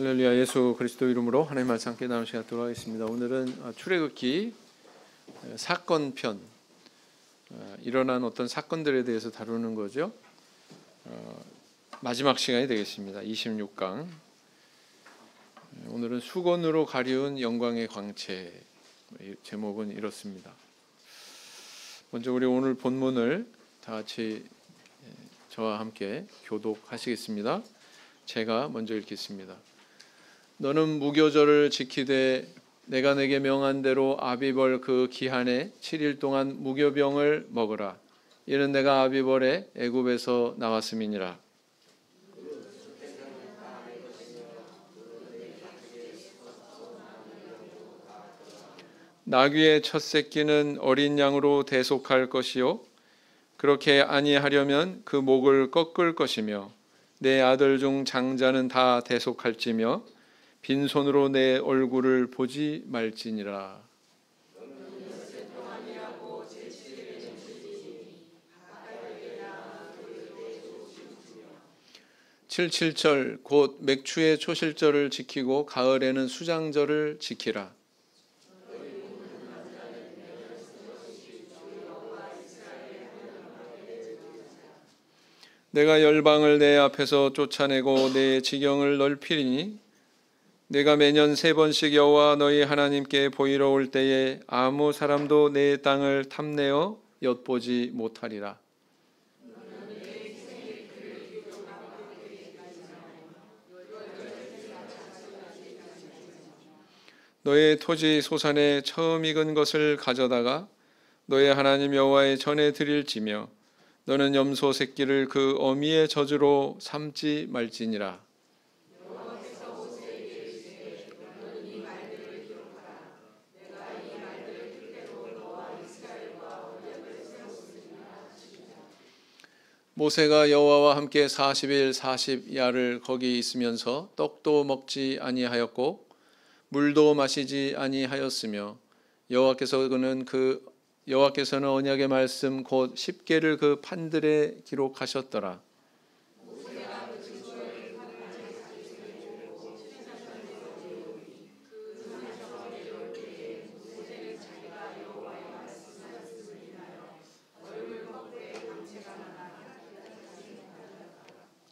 할렐루야. 예수 그리스도 이름으로 하나님 말씀 함께 나누는 시간 돌아가겠습니다. 오늘은 출애굽기 사건편, 일어난 어떤 사건들에 대해서 다루는 거죠. 마지막 시간이 되겠습니다. 26강. 오늘은 수건으로 가리운 영광의 광채. 제목은 이렇습니다. 먼저 우리 오늘 본문을 다 같이 저와 함께 교독하시겠습니다. 제가 먼저 읽겠습니다. 너는 무교절을 지키되 내가 내게 명한 대로 아비벌 그 기한에 7일 동안 무교병을 먹으라. 이는 내가 아비벌에 애굽에서 나왔음이니라. 나귀의 첫 새끼는 어린 양으로 대속할 것이요 그렇게 아니하려면 그 목을 꺾을 것이며 내 아들 중 장자는 다 대속할지며 빈손으로 내 얼굴을 보지 말지니라. 77절 곧 맥추의 초실절을 지키고 가을에는 수장절을 지키라. 내가 열방을 내 앞에서 쫓아내고 내 지경을 넓히리니 내가 매년 3번씩 여호와 너희 하나님께 보이러 올 때에 아무 사람도 내 땅을 탐내어 엿보지 못하리라. 너의 토지 소산에 처음 익은 것을 가져다가 너의 하나님 여호와의 전에 드릴지며 너는 염소 새끼를 그 어미의 젖으로 삼지 말지니라. 모세가 여호와와 함께 40일 40야를 거기 있으면서 떡도 먹지 아니하였고 물도 마시지 아니하였으며 여호와께서는 언약의 말씀 곧 십계를 그 판들에 기록하셨더라.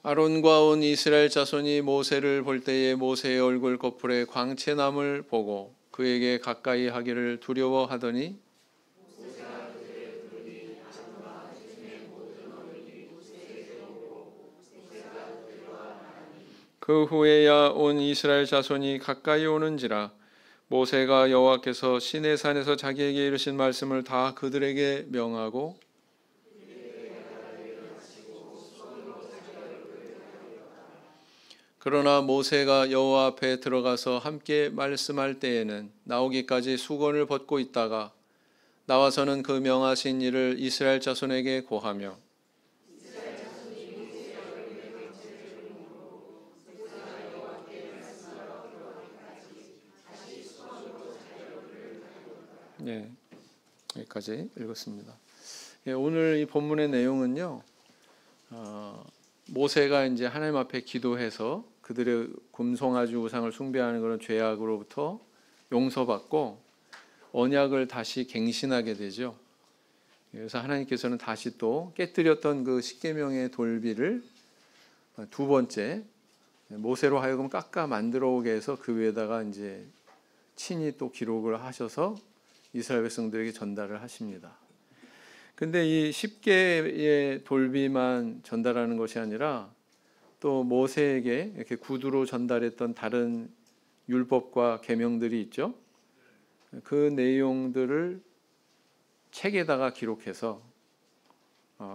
아론과 온 이스라엘 자손이 모세를 볼 때에 모세의 얼굴 거풀에 광채남을 보고 그에게 가까이 하기를 두려워하더니 그 후에야 온 이스라엘 자손이 가까이 오는지라. 모세가 여호와께서 시내산에서 자기에게 이르신 말씀을 다 그들에게 명하고 그러나 모세가 여호와 앞에 들어가서 함께 말씀할 때에는 나오기까지 수건을 벗고 있다가 나와서는 그 명하신 일을 이스라엘 자손에게 고하며 여기까지 읽었습니다. 오늘 이 본문의 내용은요. 모세가 이제 하나님 앞에 기도해서 그들의 금송아지 우상을 숭배하는 그런 죄악으로부터 용서받고 언약을 다시 갱신하게 되죠. 그래서 하나님께서는 다시 또 깨뜨렸던 그 십계명의 돌비를 두 번째 모세로 하여금 깎아 만들어 오게 해서 그 위에다가 이제 친히 또 기록을 하셔서 이스라엘 백성들에게 전달을 하십니다. 근데 이 10개의 돌비만 전달하는 것이 아니라 또 모세에게 이렇게 구두로 전달했던 다른 율법과 계명들이 있죠. 그 내용들을 책에다가 기록해서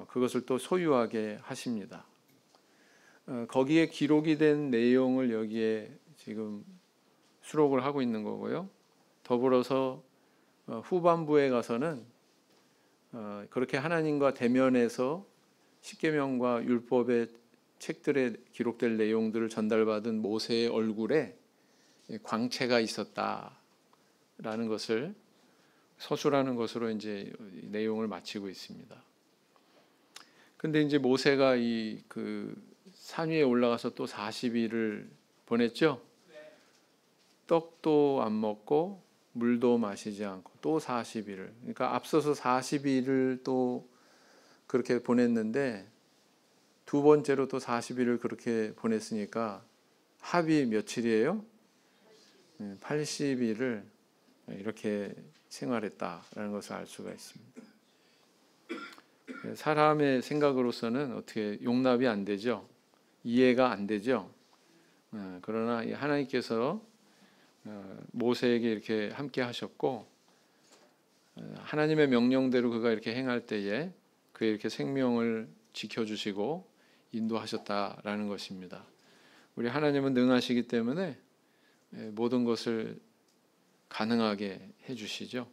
그것을 또 소유하게 하십니다. 거기에 기록이 된 내용을 여기에 지금 수록을 하고 있는 거고요. 더불어서 후반부에 가서는 그렇게 하나님과 대면해서 십계명과 율법의 책들에 기록될 내용들을 전달받은 모세의 얼굴에 광채가 있었다라는 것을 서술하는 것으로 이제 내용을 마치고 있습니다. 근데 이제 모세가 이 그 산 위에 올라가서 또 40일을 보냈죠. 떡도 안 먹고 물도 마시지 않고 또 40일을, 그러니까 앞서서 40일을 또 그렇게 보냈는데 두 번째로 또 40일을 그렇게 보냈으니까 합이 며칠이에요? 80일을 이렇게 생활했다라는 것을 알 수가 있습니다. 사람의 생각으로서는 어떻게 용납이 안 되죠. 이해가 안 되죠. 그러나 하나님께서 모세에게 이렇게 함께 하셨고 하나님의 명령대로 그가 이렇게 행할 때에 그의 이렇게 생명을 지켜주시고 인도하셨다라는 것입니다. 우리 하나님은 능하시기 때문에 모든 것을 가능하게 해주시죠.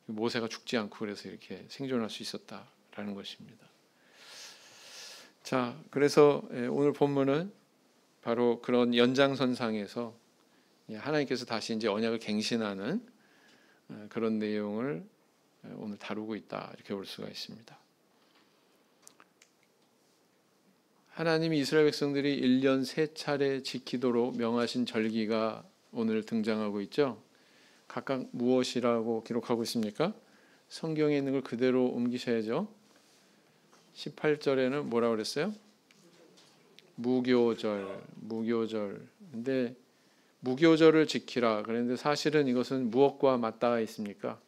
모세가 죽지 않고 그래서 이렇게 생존할 수 있었다라는 것입니다. 자, 그래서 오늘 본문은 바로 그런 연장선상에서 하나님께서 다시 이제 언약을 갱신하는 그런 내용을 오늘 다루고 있다, 이렇게 볼 수가 있습니다. 하나님이 이스라엘 백성들이 1년 3차례 지키도록 명하신 절기가 오늘 등장하고 있죠. 각각 무엇이라고 기록하고 있습니까? 성경에 있는 걸 그대로 옮기셔야죠. 18절에는 뭐라고 그랬어요? 무교절. 근데 무교절을 지키라 그랬는데 사실은 이것은 무엇과 맞닿아 있습니까?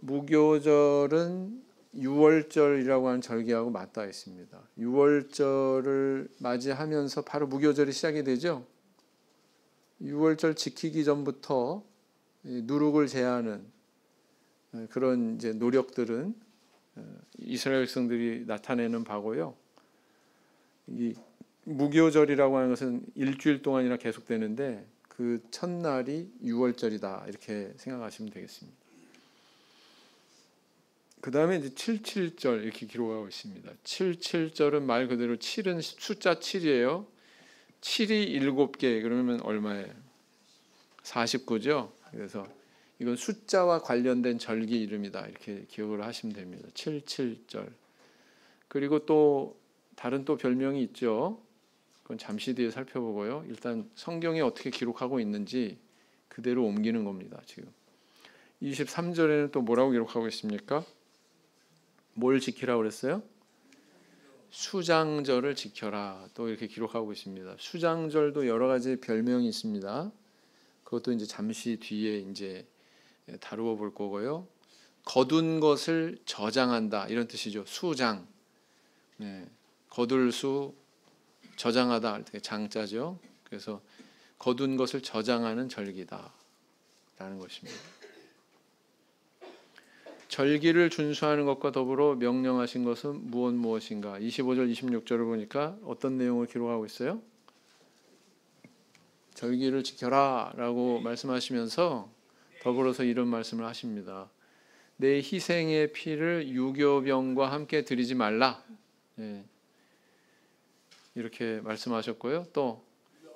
무교절은 유월절이라고 하는 절기하고 맞닿아 있습니다. 유월절을 맞이하면서 바로 무교절이 시작이 되죠. 유월절 지키기 전부터 누룩을 제하는 그런 이제 노력들은 이스라엘 백성들이 나타내는 바고요. 이 무교절이라고 하는 것은 일주일 동안이나 계속되는데 그 첫날이 유월절이다, 이렇게 생각하시면 되겠습니다. 그 다음에 이제 77절 이렇게 기록하고 있습니다. 77절은 말 그대로 7은 숫자 7이에요. 7이 7개 그러면 얼마예요? 49죠. 그래서 이건 숫자와 관련된 절기 이름이다, 이렇게 기억을 하시면 됩니다. 77절. 그리고 또 다른 또 별명이 있죠. 그건 잠시 뒤에 살펴보고요. 일단 성경에 어떻게 기록하고 있는지 그대로 옮기는 겁니다. 지금 23절에는 또 뭐라고 기록하고 있습니까? 뭘 지키라고 그랬어요? 수장절을 지켜라, 또 이렇게 기록하고 있습니다. 수장절도 여러 가지 별명이 있습니다. 그것도 이제 잠시 뒤에 이제 다루어 볼 거고요. 거둔 것을 저장한다, 이런 뜻이죠. 수장. 거둘 수, 저장하다 할 때 장자죠. 그래서 거둔 것을 저장하는 절기다라는 것입니다. 절기를 준수하는 것과 더불어 명령하신 것은 무엇인가? 25절 26절을 보니까 어떤 내용을 기록하고 있어요? 절기를 지켜라 라고 말씀하시면서 더불어서 이런 말씀을 하십니다. 내 희생의 피를 유교병과 함께 드리지 말라, 이렇게 말씀하셨고요. 또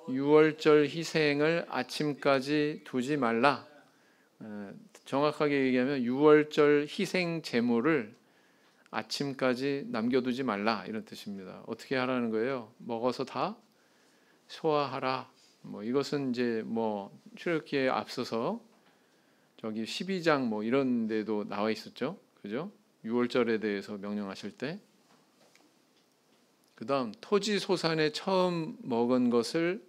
유월절 희생을 아침까지 두지 말라. 정확하게 얘기하면 유월절 희생 제물을 아침까지 남겨두지 말라, 이런 뜻입니다. 어떻게 하라는 거예요? 먹어서 다 소화하라. 이것은 이제 출애굽기에 앞서서 저기 12장 이런 데도 나와 있었죠. 그죠? 유월절에 대해서 명령하실 때. 그다음 토지 소산에 처음 먹은 것을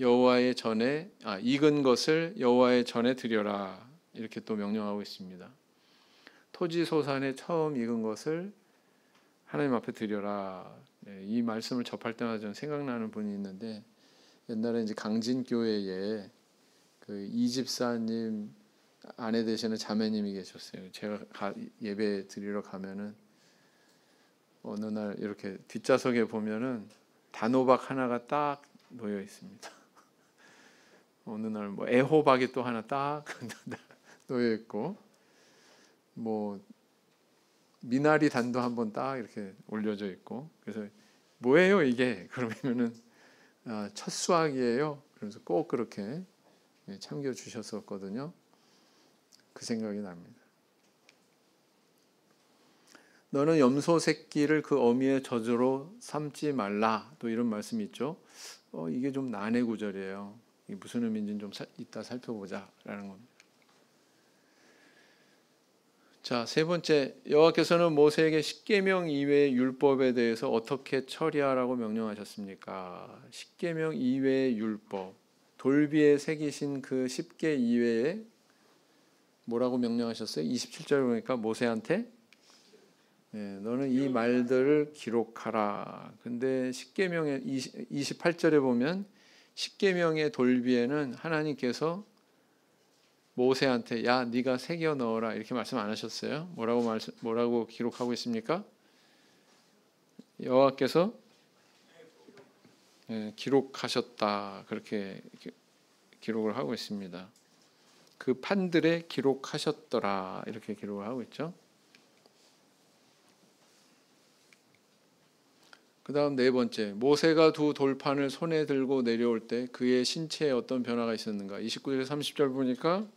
여호와의 전에 익은 것을 여호와의 전에 드려라, 이렇게 또 명령하고 있습니다. 토지 소산에 처음 익은 것을 하나님 앞에 드려라. 이 말씀을 접할 때마다 저는 생각나는 분이 있는데, 옛날에 이제 강진교회에 그 이집사님 아내 되시는 자매님이 계셨어요. 제가 예배 드리러 가면은 어느 날 이렇게 뒷좌석에 보면은 단호박 하나가 딱 놓여 있습니다. 어느 날 애호박이 또 하나 딱 놓여 있고, 미나리 단도 한번 딱 이렇게 올려져 있고, 그래서 뭐예요 이게? 그러면은 첫 수확이에요. 그래서 꼭 그렇게 참겨 주셨었거든요. 그 생각이 납니다. 너는 염소 새끼를 그 어미의 젖으로 삼지 말라. 또 이런 말씀이 있죠. 이게 좀 난해 구절이에요. 이게 무슨 의미인지는 좀 이따 살펴보자라는 겁니다. 자, 세 번째, 여호와께서는 모세에게 십계명 이외의 율법에 대해서 어떻게 처리하라고 명령하셨습니까? 십계명 이외의 율법, 돌비에 새기신 그 10개 이외에 뭐라고 명령하셨어요? 27절에 보니까 모세한테 너는 이 말들을 기록하라. 근데 십계명의 28절에 보면 십계명의 돌비에는 하나님께서 모세한테 야 네가 새겨 넣어라 이렇게 말씀 안 하셨어요? 뭐라고 기록하고 있습니까? 여호와께서 기록하셨다 그렇게 기록을 하고 있습니다. 그 판들에 기록하셨더라 이렇게 기록을 하고 있죠. 그 다음 네 번째, 모세가 두 돌판을 손에 들고 내려올 때 그의 신체에 어떤 변화가 있었는가? 29절 30절 보니까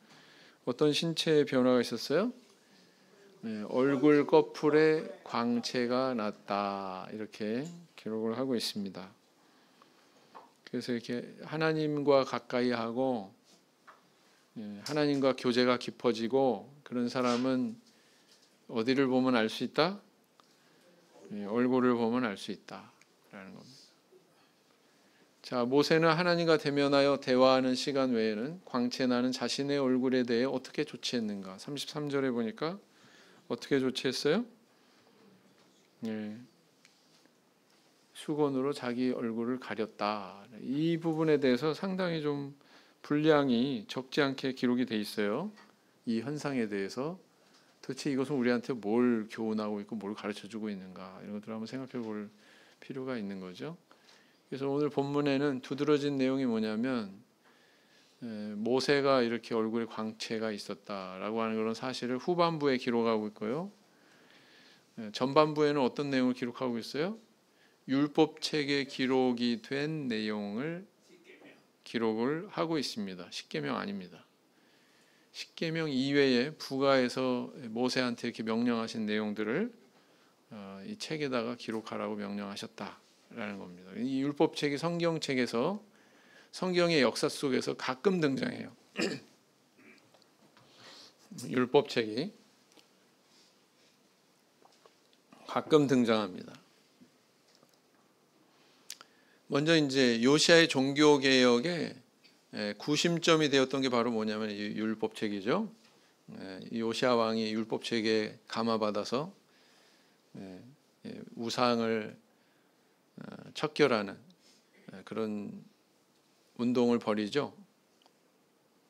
어떤 신체의 변화가 있었어요? 얼굴 꺼풀에 광채가 났다 이렇게 기록을 하고 있습니다. 그래서 이렇게 하나님과 가까이 하고 하나님과 교제가 깊어지고 그런 사람은 어디를 보면 알 수 있다? 얼굴을 보면 알 수 있다라는 겁니다. 자, 모세는 하나님과 대면하여 대화하는 시간 외에는 광채나는 자신의 얼굴에 대해 어떻게 조치했는가? 33절에 보니까 어떻게 조치했어요? 수건으로 자기 얼굴을 가렸다. 이 부분에 대해서 상당히 좀 분량이 적지 않게 기록이 돼 있어요. 이 현상에 대해서 도대체 이것은 우리한테 뭘 교훈하고 있고 뭘 가르쳐주고 있는가 이런 것들을 한번 생각해 볼 필요가 있는 거죠. 그래서 오늘 본문에는 두드러진 내용이 뭐냐면 모세가 이렇게 얼굴에 광채가 있었다라고 하는 그런 사실을 후반부에 기록하고 있고요. 전반부에는 어떤 내용을 기록하고 있어요? 율법책에 기록이 된 내용을 기록을 하고 있습니다. 십계명 아닙니다. 십계명 이외에 부가해서 모세한테 이렇게 명령하신 내용들을 이 책에다가 기록하라고 명령하셨다라는 겁니다. 이 율법책이 성경책에서 성경의 역사 속에서 가끔 등장해요. 율법책이 가끔 등장합니다. 먼저 이제 요시아의 종교 개혁의 구심점이 되었던 게 바로 뭐냐면 이 율법책이죠. 요시아 왕이 율법책에 감화받아서 우상을 척결하는 그런 운동을 벌이죠.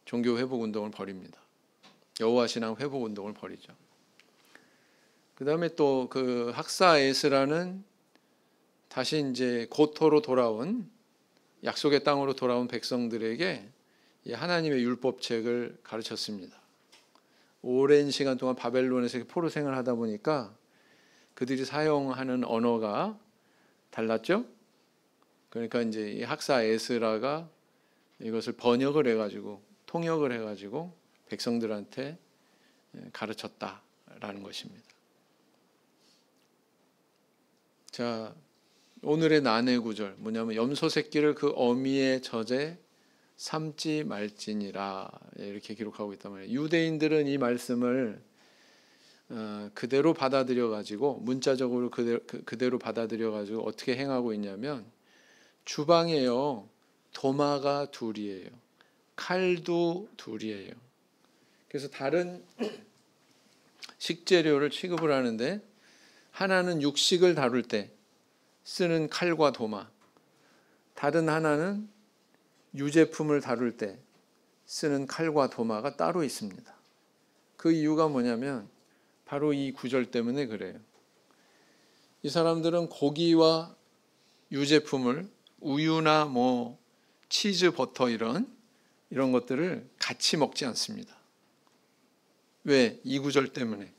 종교 회복 운동을 벌입니다. 여호와 신앙 회복 운동을 벌이죠. 그 다음에 또 그 학사 에스라는 다시 이제 고토로 돌아온 약속의 땅으로 돌아온 백성들에게 하나님의 율법책을 가르쳤습니다. 오랜 시간 동안 바벨론에서 포로 생활을 하다 보니까 그들이 사용하는 언어가 달랐죠. 그러니까 이제 이 학사 에스라가 이것을 번역을 해가지고 통역을 해가지고 백성들한테 가르쳤다라는 것입니다. 자, 오늘의 난해 구절 뭐냐면 염소 새끼를 그 어미의 젖에 삼지 말지니라 이렇게 기록하고 있단 말이에요. 유대인들은 이 말씀을 그대로 받아들여 가지고 문자적으로 그대로 받아들여 가지고 어떻게 행하고 있냐면 주방에요 도마가 둘이에요. 칼도 둘이에요. 그래서 다른 식재료를 취급을 하는데 하나는 육식을 다룰 때 쓰는 칼과 도마, 다른 하나는 유제품을 다룰 때 쓰는 칼과 도마가 따로 있습니다. 그 이유가 뭐냐면 바로 이 구절 때문에 그래요. 이 사람들은 고기와 유제품을 우유나 뭐 치즈, 버터 이런 것들을 같이 먹지 않습니다. 왜? 이 구절 때문에.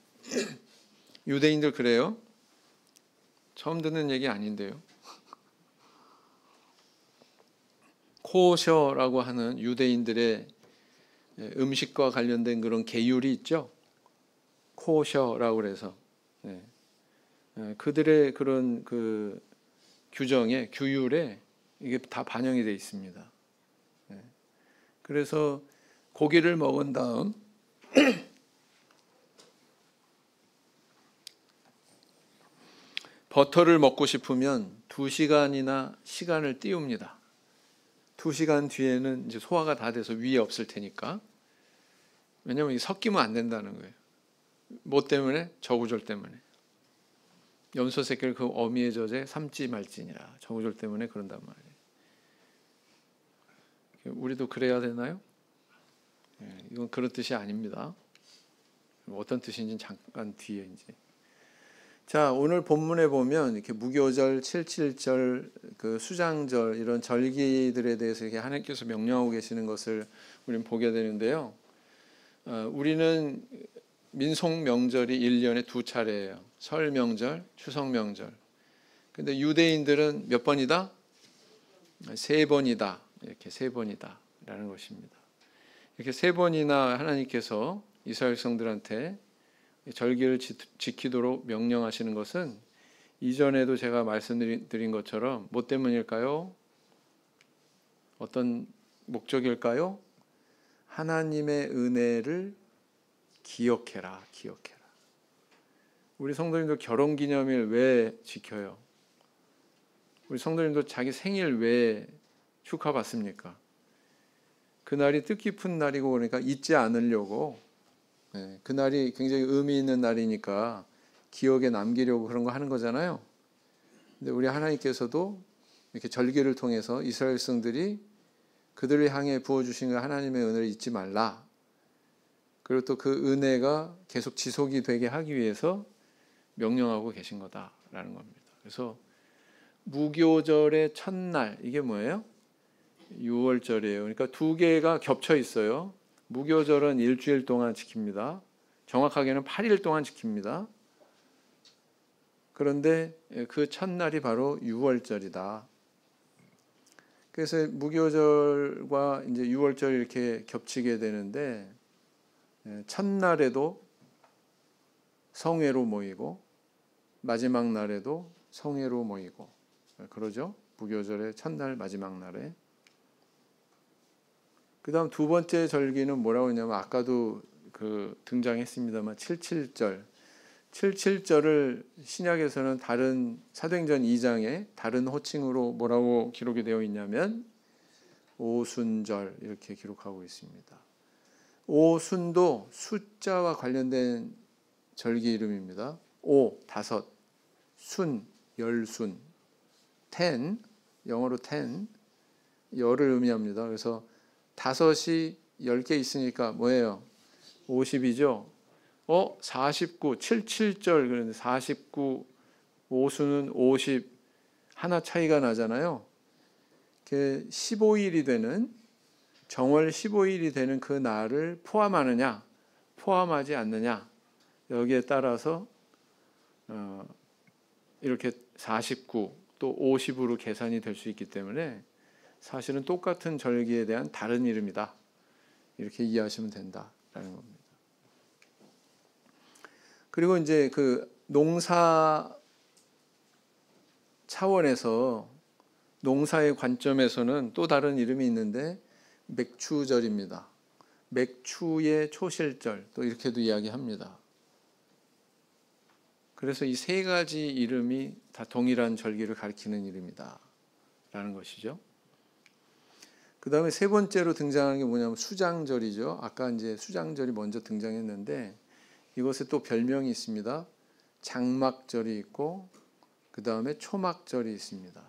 유대인들 그래요. 처음 듣는 얘기 아닌데요. 코셔라고 하는 유대인들의 음식과 관련된 그런 계율이 있죠. 코셔라고 그래서 그들의 그런 그 규정에 규율에 이게 다 반영이 되어 있습니다. 그래서 고기를 먹은 다음 버터를 먹고 싶으면 2시간이나 시간을 띄웁니다. 2시간 뒤에는 이제 소화가 다 돼서 위에 없을 테니까. 왜냐하면 섞이면 안 된다는 거예요. 뭐 때문에? 저구절 때문에. 염소 새끼를 그 어미의 젖에 삶지 말지니라. 저구절 때문에 그런단 말이에요. 우리도 그래야 되나요? 이건 그런 뜻이 아닙니다. 어떤 뜻인지는 잠깐 뒤에 이제. 자, 오늘 본문에 보면 이렇게 무교절, 칠칠절, 그 수장절 이런 절기들에 대해서 이렇게 하나님께서 명령하고 계시는 것을 우리는 보게 되는데요. 우리는 민속 명절이 1년에 2차례예요. 설 명절, 추석 명절. 근데 유대인들은 몇 번이다? 3번이다. 이렇게 3번이다라는 것입니다. 이렇게 3번이나 하나님께서 이스라엘 백성들한테 절기를 지키도록 명령하시는 것은 이전에도 제가 말씀드린 것처럼 뭐 때문일까요? 어떤 목적일까요? 하나님의 은혜를 기억해라. 우리 성도님도 결혼기념일 왜 지켜요? 우리 성도님도 자기 생일 왜 축하받습니까? 그날이 뜻깊은 날이고 그러니까 잊지 않으려고, 그날이 굉장히 의미 있는 날이니까 기억에 남기려고 그런 거 하는 거잖아요. 근데 우리 하나님께서도 이렇게 절기를 통해서 이스라엘 백성들이 그들을 향해 부어주신 하나님의 은혜를 잊지 말라. 그리고 또 그 은혜가 계속 지속이 되게 하기 위해서 명령하고 계신 거다라는 겁니다. 그래서 무교절의 첫날, 이게 뭐예요? 6월절이에요. 그러니까 2개가 겹쳐 있어요. 무교절은 일주일 동안 지킵니다. 정확하게는 8일 동안 지킵니다. 그런데 그 첫날이 바로 6월절이다. 그래서 무교절과 이제 6월절 이렇게 겹치게 되는데, 첫날에도 성회로 모이고 마지막 날에도 성회로 모이고 그러죠. 무교절의 첫날 마지막 날에. 그 다음 2번째 절기는 뭐라고 했냐면 아까도 등장했습니다만 77절. 77절을 신약에서는 다른 사도행전 2장에 다른 호칭으로 뭐라고 기록이 되어 있냐면 오순절 이렇게 기록하고 있습니다. 오순도 숫자와 관련된 절기 이름입니다. 오, 5, 순, 열순, ten, 영어로 ten, 열을 의미합니다. 그래서 5이 10개 있으니까 뭐예요? 50이죠. 49, 77절 그런데 49, 오수는 50 하나 차이가 나잖아요. 15일이 되는 정월 15일이 되는 그 날을 포함하느냐, 포함하지 않느냐 여기에 따라서 이렇게 49 또 50으로 계산이 될 수 있기 때문에 사실은 똑같은 절기에 대한 다른 이름이다. 이렇게 이해하시면 된다라는 겁니다. 그리고 이제 그 농사 차원에서 농사의 관점에서는 또 다른 이름이 있는데 맥추절입니다. 맥추의 초실절 또 이렇게도 이야기합니다. 그래서 이 3가지 이름이 다 동일한 절기를 가리키는 이름이다 라는 것이죠. 그 다음에 3번째로 등장하는 게 뭐냐면 수장절이죠. 아까 이제 수장절이 먼저 등장했는데 이것에 또 별명이 있습니다. 장막절이 있고 그 다음에 초막절이 있습니다.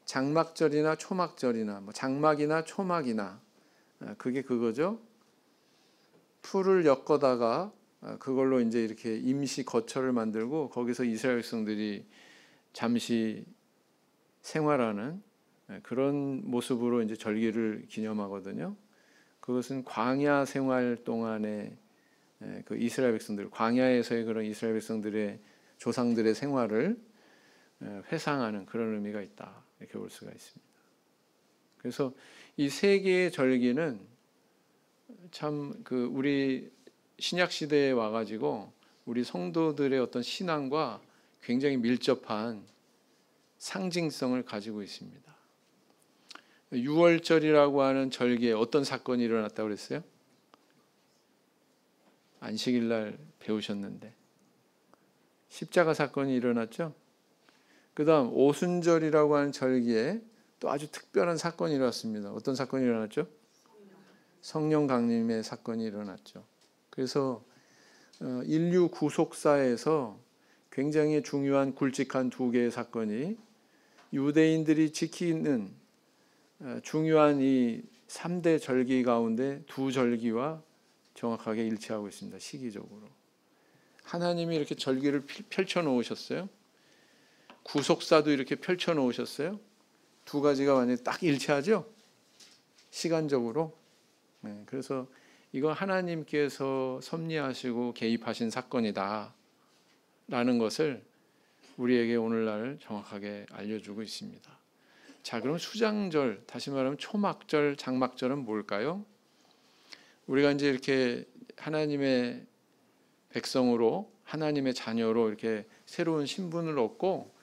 장막절이나 초막절이나 뭐 장막이나 초막이나 그게 그거죠. 풀을 엮어다가 그걸로 이제 이렇게 임시 거처를 만들고 거기서 이스라엘 백성들이 잠시 생활하는 그런 모습으로 이제 절기를 기념하거든요. 그것은 광야 생활 동안에 그 이스라엘 백성들, 광야에서의 그런 이스라엘 백성들의 조상들의 생활을 회상하는 그런 의미가 있다. 이렇게 볼 수가 있습니다. 그래서 이 3개의 절기는 참 우리 신약 시대에 와가지고 우리 성도들의 어떤 신앙과 굉장히 밀접한 상징성을 가지고 있습니다. 유월절이라고 하는 절기에 어떤 사건이 일어났다고 그랬어요? 안식일 날 배우셨는데 십자가 사건이 일어났죠. 그 다음 오순절이라고 하는 절기에 또 아주 특별한 사건이 일어났습니다. 어떤 사건이 일어났죠? 성령 강림의 사건이 일어났죠. 그래서 인류 구속사에서 굉장히 중요한 굵직한 두 개의 사건이 유대인들이 지키는 중요한 이 3대 절기 가운데 두 절기와 정확하게 일치하고 있습니다. 시기적으로. 하나님이 이렇게 절기를 펼쳐 놓으셨어요. 구속사도 이렇게 펼쳐 놓으셨어요. 두 가지가 완전히 딱 일치하죠. 시간적으로. 네, 그래서 이건 하나님께서 섭리하시고 개입하신 사건이다 라는 것을 우리에게 오늘날 정확하게 알려주고 있습니다. 자, 그럼 수장절, 다시 말하면 초막절, 장막절은 뭘까요? 우리가 이제 이렇게 하나님의 백성으로, 하나님의 자녀로 이렇게 새로운 신분을 얻고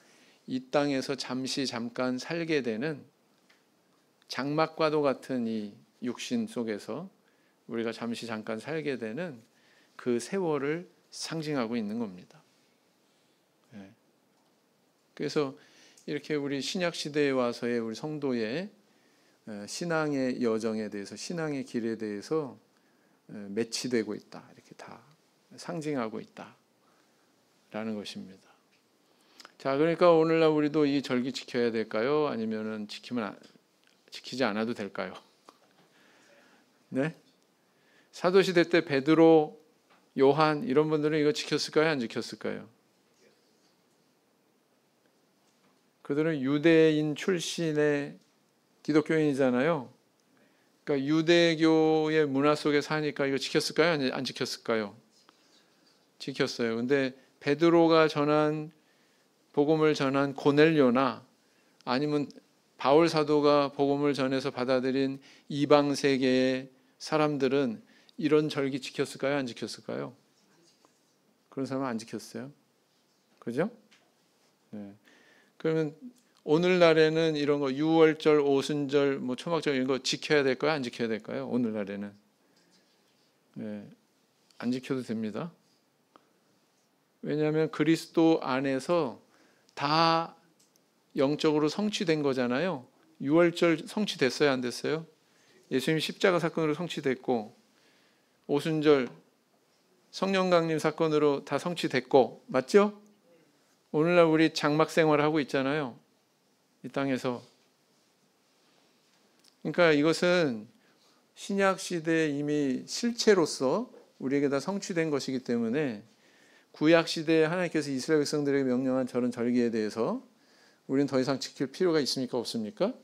이 땅에서 잠깐 살게 되는 장막과도 같은 이 육신 속에서 우리가 잠깐 살게 되는 그 세월을 상징하고 있는 겁니다. 그래서 이렇게 우리 신약 시대에 와서의 우리 성도의 신앙의 여정에 대해서, 신앙의 길에 대해서 매치되고 있다, 이렇게 다 상징하고 있다라는 것입니다. 자, 그러니까 오늘날 우리도 이 절기 지켜야 될까요? 아니면은 지키지 않아도 될까요? 네? 사도시대 때 베드로, 요한 이런 분들은 이거 지켰을까요? 안 지켰을까요? 그들은 유대인 출신의 기독교인이잖아요. 그러니까 유대교의 문화 속에 사니까 이거 지켰을까요? 안 지켰을까요? 지켰어요. 근데 베드로가 복음을 전한 고넬료나 아니면 바울 사도가 복음을 전해서 받아들인 이방 세계의 사람들은 이런 절기 지켰을까요? 안 지켰을까요? 그런 사람은 안 지켰어요. 그죠? 네. 그러면 오늘날에는 이런 거 유월절, 오순절, 초막절 이런 거 지켜야 될까요? 안 지켜야 될까요? 오늘날에는 네, 안 지켜도 됩니다. 왜냐하면 그리스도 안에서 다 영적으로 성취된 거잖아요. 유월절 성취됐어요, 안 됐어요? 예수님 십자가 사건으로 성취됐고, 오순절 성령 강림 사건으로 다 성취됐고, 맞죠? 오늘날 우리 장막 생활을 하고 있잖아요, 이 땅에서. 그러니까 이것은 신약 시대에 이미 실체로서 우리에게 다 성취된 것이기 때문에 구약 시대에 하나님께서 이스라엘 백성들에게 명령한 저런 절기에 대해서 우리는 더 이상 지킬 필요가 있습니까? 없습니까?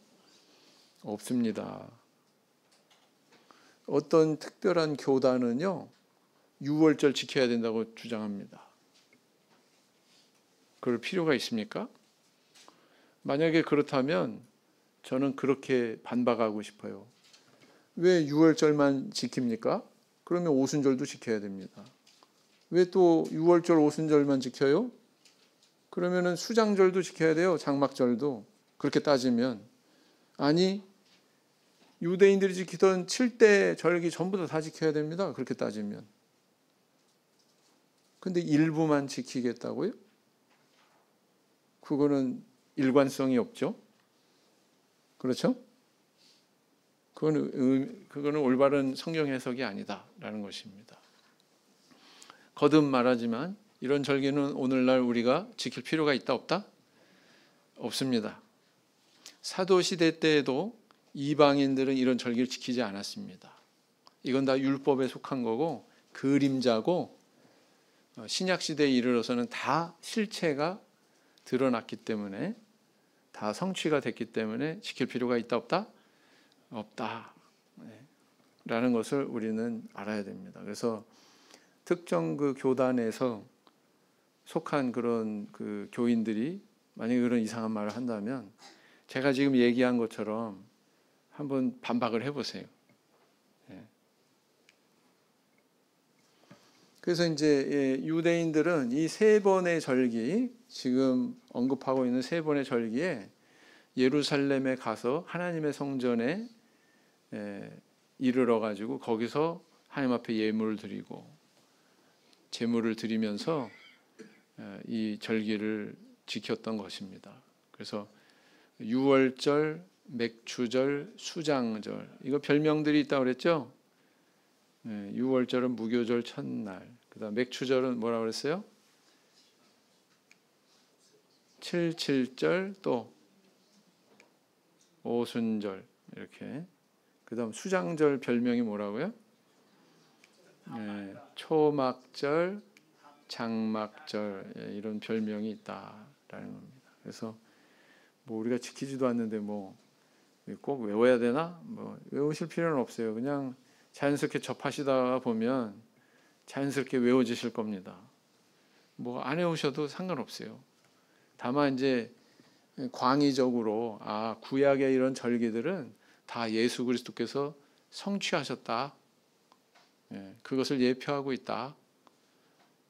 없습니다. 어떤 특별한 교단은요, 유월절 지켜야 된다고 주장합니다. 그럴 필요가 있습니까? 만약에 그렇다면 저는 그렇게 반박하고 싶어요. 왜 유월절만 지킵니까? 그러면 오순절도 지켜야 됩니다. 왜 또 유월절, 오순절만 지켜요? 그러면은 수장절도 지켜야 돼요. 장막절도. 그렇게 따지면. 아니, 유대인들이 지키던 7대 절기 전부 다 지켜야 됩니다. 그렇게 따지면. 근데 일부만 지키겠다고요? 그거는 일관성이 없죠. 그렇죠? 그거는 올바른 성경 해석이 아니다라는 것입니다. 거듭 말하지만 이런 절기는 오늘날 우리가 지킬 필요가 있다, 없다? 없습니다. 사도시대 때에도 이방인들은 이런 절기를 지키지 않았습니다. 이건 다 율법에 속한 거고 그림자고, 신약시대에 이르러서는 다 실체가 드러났기 때문에, 다 성취가 됐기 때문에 지킬 필요가 있다, 없다? 없다. 라는 것을 우리는 알아야 됩니다. 그래서 특정 그 교단에서 속한 그런 그 교인들이 만약에 그런 이상한 말을 한다면 제가 지금 얘기한 것처럼 한번 반박을 해보세요. 그래서 이제 유대인들은 이 세 번의 절기, 지금 언급하고 있는 세 번의 절기에 예루살렘에 가서 하나님의 성전에 이르러 가지고 거기서 하나님 앞에 예물을 드리고 제물을 드리면서 이 절기를 지켰던 것입니다. 그래서 유월절, 맥추절, 수장절, 이거 별명들이 있다고 그랬죠? 유월절은 무교절 첫날, 그다음 맥추절은 뭐라고 그랬어요? 칠칠절, 또 오순절, 이렇게. 그다음 수장절 별명이 뭐라고요? 초막절, 장막절, 이런 별명이 있다라는 겁니다. 그래서 뭐 우리가 지키지도 않는데 뭐 꼭 외워야 되나? 뭐 외우실 필요는 없어요. 그냥 자연스럽게 접하시다가 보면 자연스럽게 외워지실 겁니다. 뭐 안 외우셔도 상관없어요. 다만 이제 광의적으로 구약의 이런 절기들은 다 예수 그리스도께서 성취하셨다. 그것을 예표하고 있다.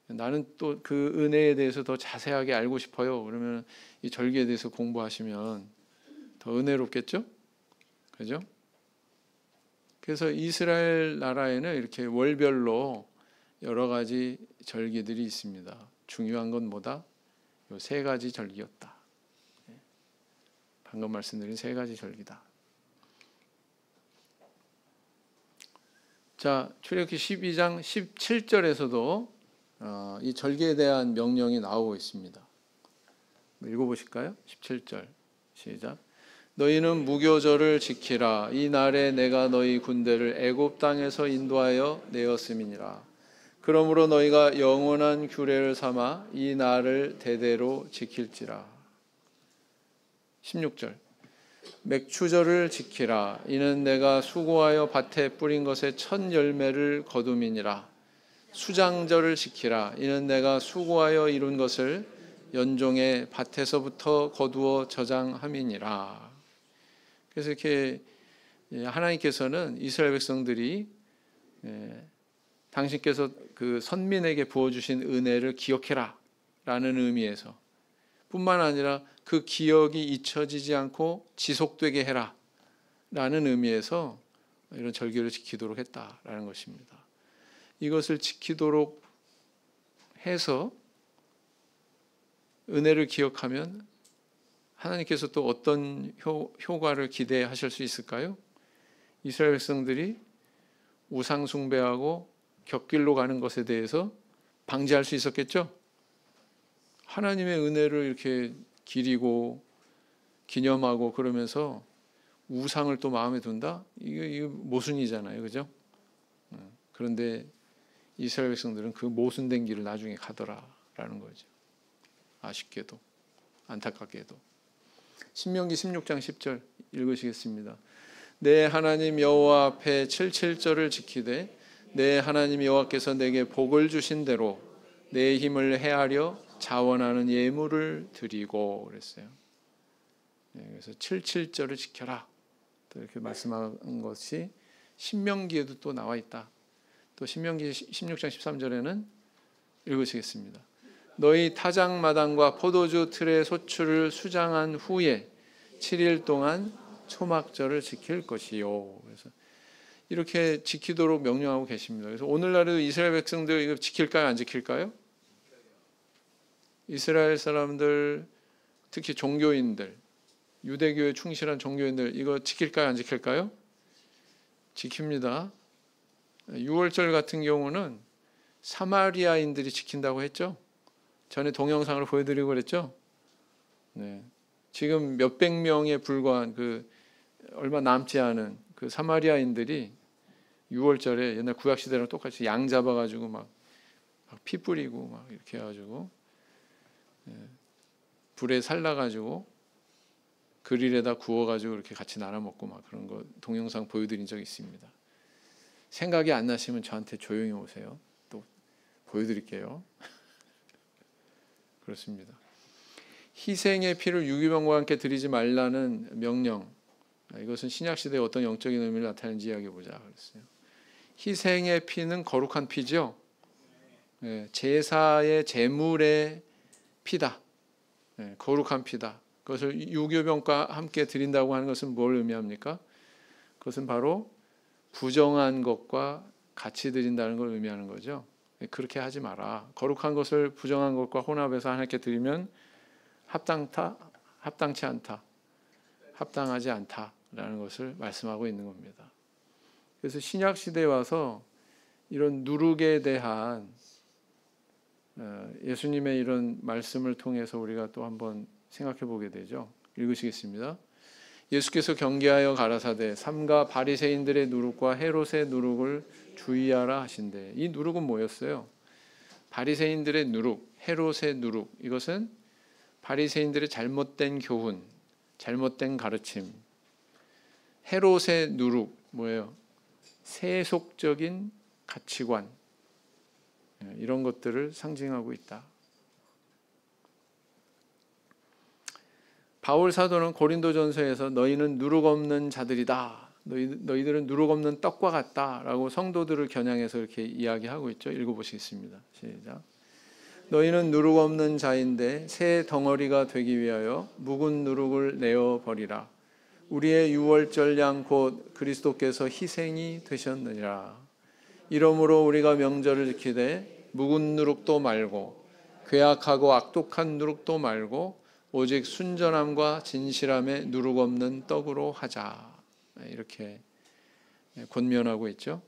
나는 또 그 은혜에 대해서 더 자세하게 알고 싶어요. 그러면 이 절기에 대해서 공부하시면 더 은혜롭겠죠? 그죠? 그래서 이스라엘 나라에는 이렇게 월별로 여러 가지 절기들이 있습니다. 중요한 건 뭐다? 이 세 가지 절기였다. 방금 말씀드린 세 가지 절기다. 자, 출애굽기 12장 17절에서도 이 절기에 대한 명령이 나오고 있습니다. 읽어보실까요? 17절 시작. 너희는 무교절을 지키라. 이 날에 내가 너희 군대를 애굽 땅에서 인도하여 내었음이니라. 그러므로 너희가 영원한 규례를 삼아 이 날을 대대로 지킬지라. 16절. 맥추절을 지키라. 이는 내가 수고하여 밭에 뿌린 것의 첫 열매를 거둠이니라. 수장절을 지키라. 이는 내가 수고하여 이룬 것을 연종의 밭에서부터 거두어 저장함이니라. 그래서 이렇게 하나님께서는 이스라엘 백성들이 당신께서 그 선민에게 부어주신 은혜를 기억해라 라는 의미에서 뿐만 아니라 그 기억이 잊혀지지 않고 지속되게 해라 라는 의미에서 이런 절기를 지키도록 했다라는 것입니다. 이것을 지키도록 해서 은혜를 기억하면 하나님께서 또 어떤 효과를 기대하실 수 있을까요? 이스라엘 백성들이 우상 숭배하고 곁길로 가는 것에 대해서 방지할 수 있었겠죠? 하나님의 은혜를 이렇게 기리고 기념하고 그러면서 우상을 또 마음에 둔다? 이거 모순이잖아요. 그죠? 그런데 이스라엘 백성들은 그 모순된 길을 나중에 가더라라는 거죠. 아쉽게도, 안타깝게도. 신명기 16장 10절 읽으시겠습니다. 내 하나님 여호와 앞에 칠칠절을 지키되 내 하나님 여호와께서 내게 복을 주신 대로 내 힘을 헤아려 자원하는 예물을 드리고 그랬어요. 그래서 칠칠절을 지켜라. 또 이렇게 말씀한 것이 신명기에도 또 나와 있다. 또 신명기 16장 13절에는 읽으시겠습니다. 너희 타작마당과 포도주 틀의 소출을 수장한 후에 7일 동안 초막절을 지킬 것이요. 그래서 이렇게 지키도록 명령하고 계십니다. 그래서 오늘날에도 이스라엘 백성들 이거 지킬까요? 안 지킬까요? 이스라엘 사람들, 특히 종교인들, 유대교에 충실한 종교인들 이거 지킬까요? 안 지킬까요? 지킵니다. 6월절 같은 경우는 사마리아인들이 지킨다고 했죠. 전에 동영상을 보여드리고 그랬죠. 네. 지금 몇백 명에 불과한 얼마 남지 않은 그 사마리아인들이 6월절에 옛날 구약 시대랑 똑같이 양 잡아가지고 막 피 뿌리고 막 이렇게 해가지고 불에 살라가지고 그릴에다 구워가지고 이렇게 같이 나눠 먹고 막 그런 거 동영상 보여드린 적이 있습니다. 생각이 안 나시면 저한테 조용히 오세요. 또 보여드릴게요. 그렇습니다. 희생의 피를 유기병과 함께 드리지 말라는 명령. 이것은 신약 시대의 어떤 영적인 의미를 나타내는지 이야기해 보자 그랬어요. 희생의 피는 거룩한 피죠. 제사의 제물의 피다. 거룩한 피다. 그것을 유교병과 함께 드린다고 하는 것은 뭘 의미합니까? 그것은 바로 부정한 것과 같이 드린다는 걸 의미하는 거죠. 그렇게 하지 마라. 거룩한 것을 부정한 것과 혼합해서 하나님께 드리면 합당치 않다. 합당하지 않다라는 것을 말씀하고 있는 겁니다. 그래서 신약 시대에 와서 이런 누룩에 대한 예수님의 이런 말씀을 통해서 우리가 또 한번 생각해 보게 되죠. 읽으시겠습니다. 예수께서 경계하여 가라사대 삼가 바리새인들의 누룩과 헤롯의 누룩을 주의하라 하신대. 이 누룩은 뭐였어요? 바리새인들의 누룩, 헤롯의 누룩. 이것은 바리새인들의 잘못된 교훈, 잘못된 가르침. 헤롯의 누룩 뭐예요? 세속적인 가치관. 이런 것들을 상징하고 있다. 바울 사도는 고린도전서에서 너희는 누룩 없는 자들이다. 너희들은 누룩 없는 떡과 같다라고 성도들을 겨냥해서 이렇게 이야기하고 있죠. 읽어보시겠습니다. 시작. 너희는 누룩 없는 자인데 새 덩어리가 되기 위하여 묵은 누룩을 내어 버리라. 우리의 유월절 양 곧 그리스도께서 희생이 되셨느니라. 이러므로 우리가 명절을 지키되 묵은 누룩도 말고 괴악하고 악독한 누룩도 말고 오직 순전함과 진실함에 누룩 없는 떡으로 하자. 이렇게 권면하고 있죠.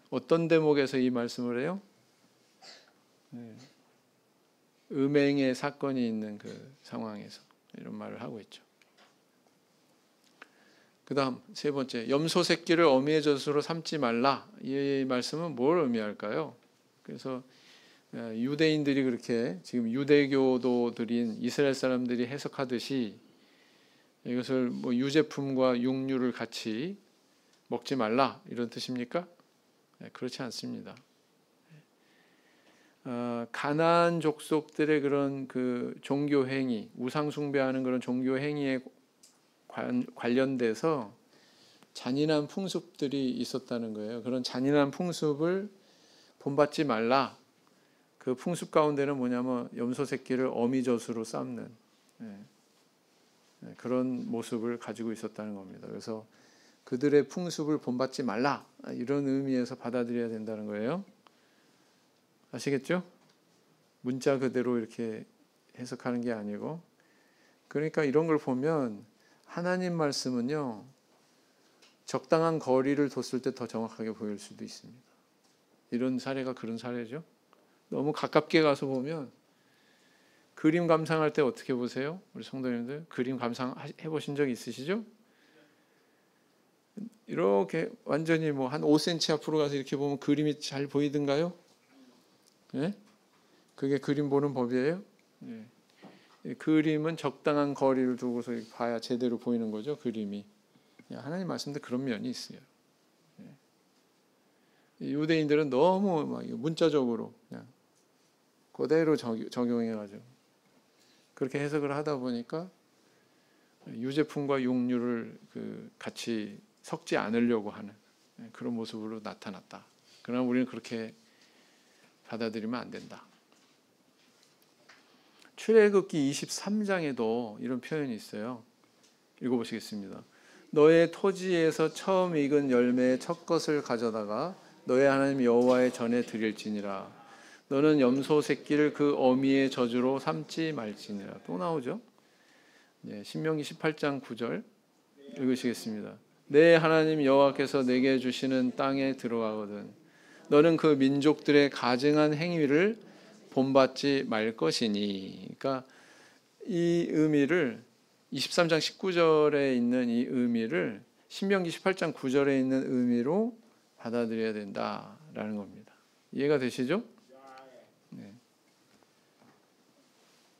어떤 대목에서 이 말씀을 해요? 음행의 사건이 있는 그 상황에서 이런 말을 하고 있죠. 그 다음 세 번째, 염소 새끼를 어미의 젖으로 삼지 말라. 이 말씀은 뭘 의미할까요? 그래서 유대인들이 그렇게 지금 유대교도들인 이스라엘 사람들이 해석하듯이 이것을 뭐 유제품과 육류를 같이 먹지 말라 이런 뜻입니까? 그렇지 않습니다. 가나안 족속들의 그런 그 종교 행위, 우상 숭배하는 그런 종교 행위에 관련돼서 잔인한 풍습들이 있었다는 거예요. 그런 잔인한 풍습을 본받지 말라. 그 풍습 가운데는 뭐냐면 염소 새끼를 어미젖으로 삶는 그런 모습을 가지고 있었다는 겁니다. 그래서 그들의 풍습을 본받지 말라 이런 의미에서 받아들여야 된다는 거예요. 아시겠죠? 문자 그대로 이렇게 해석하는 게 아니고, 그러니까 이런 걸 보면 하나님 말씀은요 적당한 거리를 뒀을 때 더 정확하게 보일 수도 있습니다. 이런 사례가 그런 사례죠. 너무 가깝게 가서 보면 그림 감상할 때 어떻게 보세요? 우리 성도님들 그림 감상해 보신 적 있으시죠? 이렇게 완전히 뭐 한 5cm 앞으로 가서 이렇게 보면 그림이 잘 보이던가요? 네? 그게 그림 보는 법이에요. 네. 그림은 적당한 거리를 두고서 봐야 제대로 보이는 거죠. 그림이. 하나님 말씀도 그런 면이 있어요. 유대인들은 너무 막 문자적으로 그냥 그대로 적용해가지고 그렇게 해석을 하다 보니까 유제품과 육류를 같이 섞지 않으려고 하는 그런 모습으로 나타났다. 그러나 우리는 그렇게 받아들이면 안 된다. 출애굽기 23장에도 이런 표현이 있어요. 읽어보시겠습니다. 너의 토지에서 처음 익은 열매의 첫 것을 가져다가 너의 하나님 여호와의 전에 드릴지니라. 너는 염소 새끼를 그 어미의 젖으로 삼지 말지니라. 또 나오죠. 신명기 18장 9절 읽으시겠습니다. 내 하나님 여호와께서 내게 주시는 땅에 들어가거든 너는 그 민족들의 가증한 행위를 본받지 말 것이니. 그러니까 이 의미를 23장 19절에 있는 이 의미를 신명기 18장 9절에 있는 의미로 받아들여야 된다라는 겁니다. 이해가 되시죠? 네.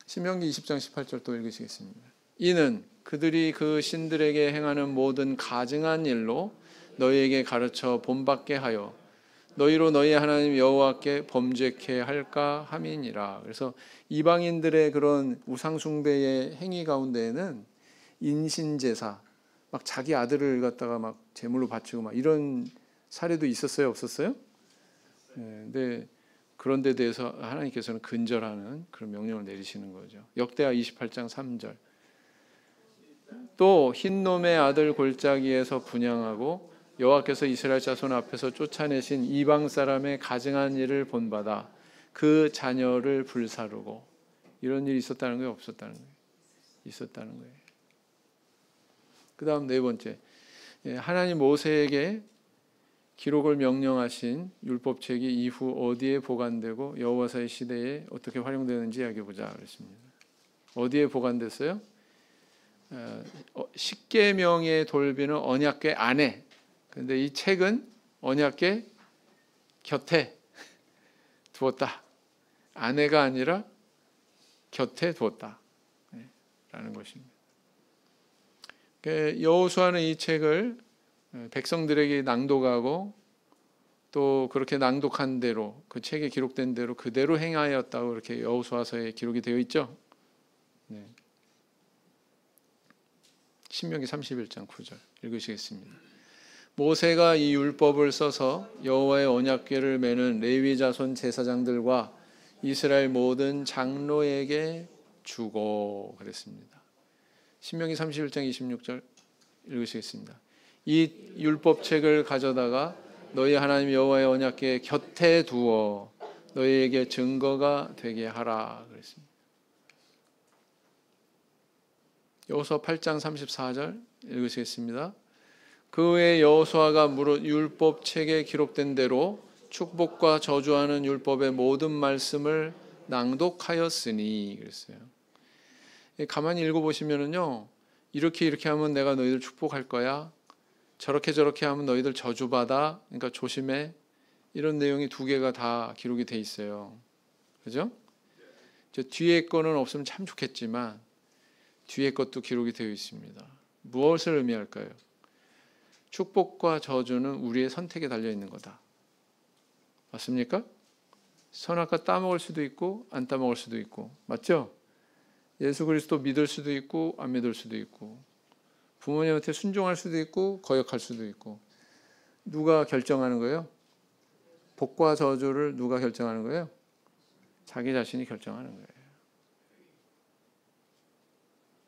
신명기 20장 18절 또 읽으시겠습니다. 이는 그들이 그 신들에게 행하는 모든 가증한 일로 너희에게 가르쳐 본받게 하여 너희로 너희 하나님 여호와께 범죄케 할까 함이니라. 그래서 이방인들의 그런 우상 숭배의 행위 가운데에는 인신제사, 막 자기 아들을 갖다가 막 제물로 바치고 막 이런 사례도 있었어요, 없었어요? 네, 근데 그런 데 대해서 하나님께서는 근절하는 그런 명령을 내리시는 거죠. 역대하 28장 3절. 또 흰놈의 아들 골짜기에서 분향하고 여호와께서 이스라엘 자손 앞에서 쫓아내신 이방 사람의 가증한 일을 본받아 그 자녀를 불사르고. 이런 일이 있었다는 거예요, 없었다는 거예요? 있었다는 거예요. 그 다음 네 번째, 하나님 모세에게 기록을 명령하신 율법책이 이후 어디에 보관되고 여호와서의 시대에 어떻게 활용되는지 이야기해 보자 그랬습니다. 어디에 보관됐어요? 십계명의 돌비는 언약궤 안에. 그런데 이 책은 언약궤 곁에 두었다. 안에가 아니라 곁에 두었다. 라는 것입니다. 여호수아는 이 책을 백성들에게 낭독하고 또 그렇게 낭독한 대로 그 책에 기록된 대로 그대로 행하였다고 이렇게 여호수아서에 기록이 되어 있죠. 네. 신명기 31장 9절 읽으시겠습니다. 모세가 이 율법을 써서 여호와의 언약궤를 메는 레위 자손 제사장들과 이스라엘 모든 장로에게 주고 그랬습니다. 신명기 31장 26절 읽으시겠습니다. 이 율법책을 가져다가 너희 하나님 여호와의 언약궤 곁에 두어 너희에게 증거가 되게 하라 그랬습니다. 여호수아 8장 34절 읽으시겠습니다. 그 후에 여호수아가 무릇 율법책에 기록된 대로 축복과 저주하는 율법의 모든 말씀을 낭독하였으니 그랬어요. 가만히 읽어보시면은요, 이렇게 하면 내가 너희들 축복할 거야, 저렇게 하면 너희들 저주받아, 그러니까 조심해, 이런 내용이 두 개가 다 기록이 돼 있어요. 그죠? 뒤에 거는 없으면 참 좋겠지만 뒤에 것도 기록이 되어 있습니다. 무엇을 의미할까요? 축복과 저주는 우리의 선택에 달려 있는 거다. 맞습니까? 선악과 따먹을 수도 있고 안 따먹을 수도 있고, 맞죠? 예수 그리스도 믿을 수도 있고 안 믿을 수도 있고, 부모님한테 순종할 수도 있고 거역할 수도 있고. 누가 결정하는 거예요? 복과 저주를 누가 결정하는 거예요? 자기 자신이 결정하는 거예요.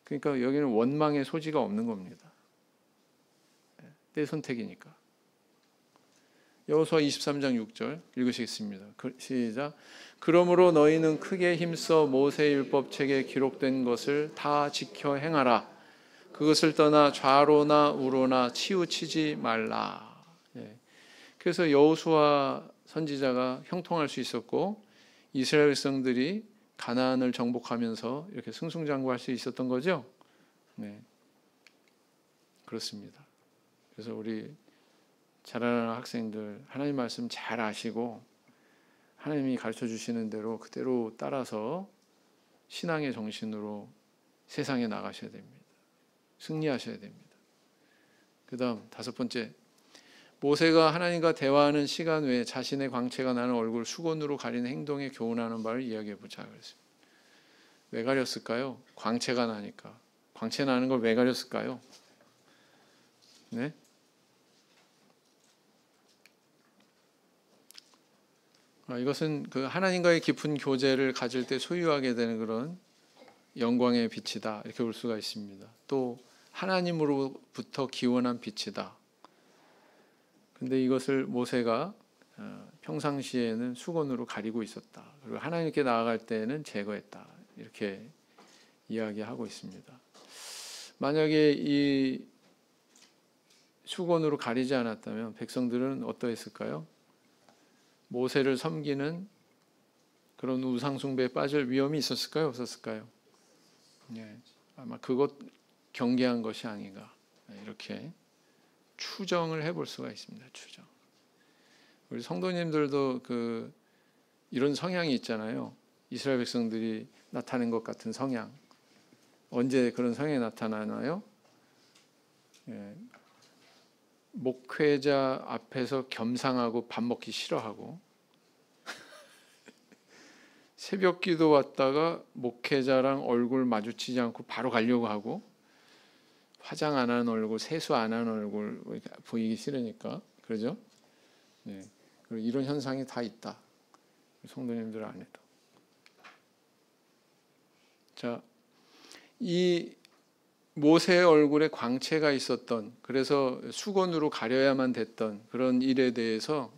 그러니까 여기는 원망의 소지가 없는 겁니다. 내 선택이니까. 여호수아 23장 6절 읽으시겠습니다. 시작. 그러므로 너희는 크게 힘써 모세 율법책에 기록된 것을 다 지켜 행하라. 그것을 떠나 좌로나 우로나 치우치지 말라. 그래서 여호수아 선지자가 형통할 수 있었고 이스라엘 백성들이 가나안을 정복하면서 이렇게 승승장구할 수 있었던 거죠. 네, 그렇습니다. 그래서 우리 자라나는 학생들 하나님 말씀 잘 아시고 하나님이 가르쳐 주시는 대로 그대로 따라서 신앙의 정신으로 세상에 나가셔야 됩니다. 승리하셔야 됩니다. 그 다음 다섯 번째, 모세가 하나님과 대화하는 시간 외에 자신의 광채가 나는 얼굴 수건으로 가리는 행동에 교훈하는 바를 이야기해 보자 그랬습니다. 왜 가렸을까요? 광채가 나니까. 광채 나는 걸 왜 가렸을까요? 네? 이것은 그 하나님과의 깊은 교제를 가질 때 소유하게 되는 그런 영광의 빛이다, 이렇게 볼 수가 있습니다. 또 하나님으로부터 기원한 빛이다. 근데 이것을 모세가 평상시에는 수건으로 가리고 있었다. 그리고 하나님께 나아갈 때는 제거했다. 이렇게 이야기하고 있습니다. 만약에 이 수건으로 가리지 않았다면 백성들은 어떠했을까요? 모세를 섬기는 그런 우상숭배에 빠질 위험이 있었을까요? 없었을까요? 네, 아마 그것 경계한 것이 아닌가, 이렇게 추정을 해볼 수가 있습니다. 추정. 우리 성도님들도 이런 성향이 있잖아요. 이스라엘 백성들이 나타낸 것 같은 성향. 언제 그런 성향이 나타나나요? 목회자 앞에서 겸상하고 밥 먹기 싫어하고 새벽 기도 왔다가 목회자랑 얼굴 마주치지 않고 바로 가려고 하고, 화장 안 한 얼굴, 세수 안 한 얼굴 보이기 싫으니까, 그러죠? 네. 그리고 이런 현상이 다 있다. 성도님들 안에도. 자, 이 모세의 얼굴에 광채가 있었던, 그래서 수건으로 가려야만 됐던 그런 일에 대해서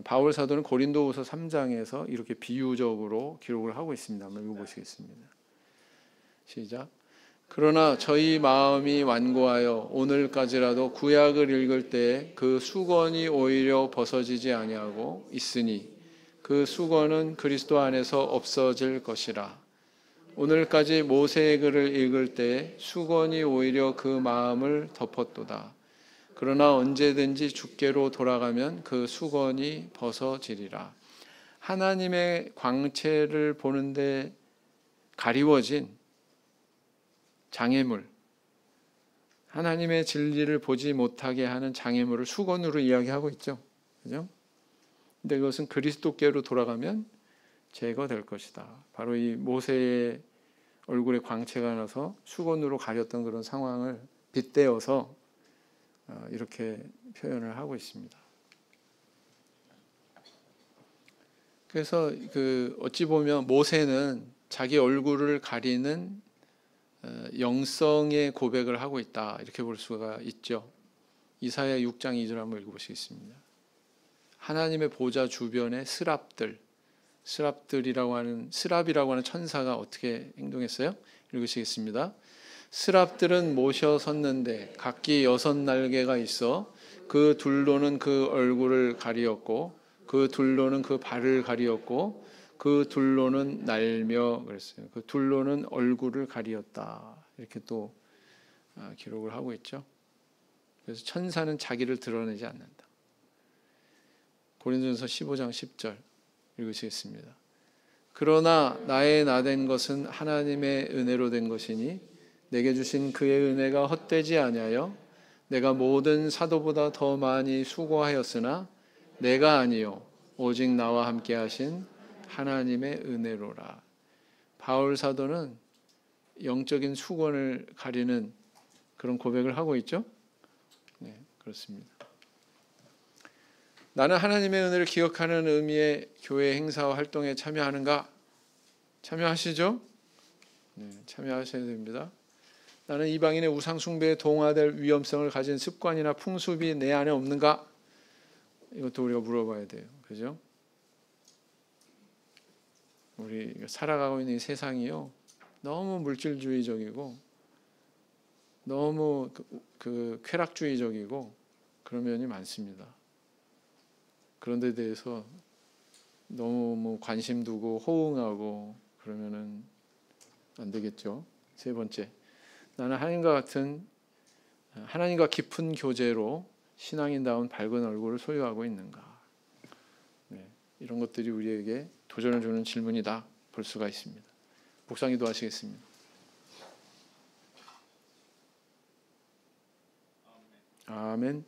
바울 사도는 고린도후서 3장에서 이렇게 비유적으로 기록을 하고 있습니다. 한번 읽어보시겠습니다. 시작. 그러나 저희 마음이 완고하여 오늘까지라도 구약을 읽을 때 그 수건이 오히려 벗어지지 아니하고 있으니 그 수건은 그리스도 안에서 없어질 것이라. 오늘까지 모세의 글을 읽을 때 수건이 오히려 그 마음을 덮었도다. 그러나 언제든지 주께로 돌아가면 그 수건이 벗어지리라. 하나님의 광채를 보는데 가리워진 장애물, 하나님의 진리를 보지 못하게 하는 장애물을 수건으로 이야기하고 있죠. 그죠? 근데 그것은 그리스도께로 돌아가면 제거될 것이다. 바로 이 모세의 얼굴에 광채가 나서 수건으로 가렸던 그런 상황을 빗대어서 이렇게 표현을 하고 있습니다. 그래서 어찌 보면 모세는 자기 얼굴을 가리는 영성의 고백을 하고 있다, 이렇게 볼 수가 있죠. 이사야 6장 2절 한번 읽어보시겠습니다. 하나님의 보좌 주변의 스랍이라고 하는 천사가 어떻게 행동했어요? 읽으시겠습니다. 스랍들은 모셔 섰는데 각기 6날개가 있어 그 둘로는 그 얼굴을 가리었고 그 둘로는 그 발을 가리었고 그 둘로는 날며 그랬어요. 그 둘로는 얼굴을 가리었다, 이렇게 또 기록을 하고 있죠. 그래서 천사는 자기를 드러내지 않는다. 고린도전서 15장 10절 읽으시겠습니다. 그러나 나의 나된 것은 하나님의 은혜로 된 것이니 내게 주신 그의 은혜가 헛되지 아니하여 내가 모든 사도보다 더 많이 수고하였으나 내가 아니요 오직 나와 함께 하신 하나님의 은혜로라. 바울 사도는 영적인 수건을 가리는 그런 고백을 하고 있죠. 네, 그렇습니다. 나는 하나님의 은혜를 기억하는 의미의 교회 행사와 활동에 참여하는가? 참여하시죠? 네, 참여하셔야 됩니다. 나는 이방인의 우상 숭배에 동화될 위험성을 가진 습관이나 풍습이 내 안에 없는가? 이것도 우리가 물어봐야 돼요. 그죠? 우리 살아가고 있는 이 세상이요, 너무 물질주의적이고 너무 쾌락주의적이고 그런 면이 많습니다. 그런 데 대해서 너무 관심 두고 호응하고 그러면은 안 되겠죠. 세 번째, 나는 하나님과 깊은 교제로 신앙인다운 밝은 얼굴을 소유하고 있는가? 네, 이런 것들이 우리에게 도전을 주는 질문이다 볼 수가 있습니다. 묵상 기도하시겠습니다. 아멘.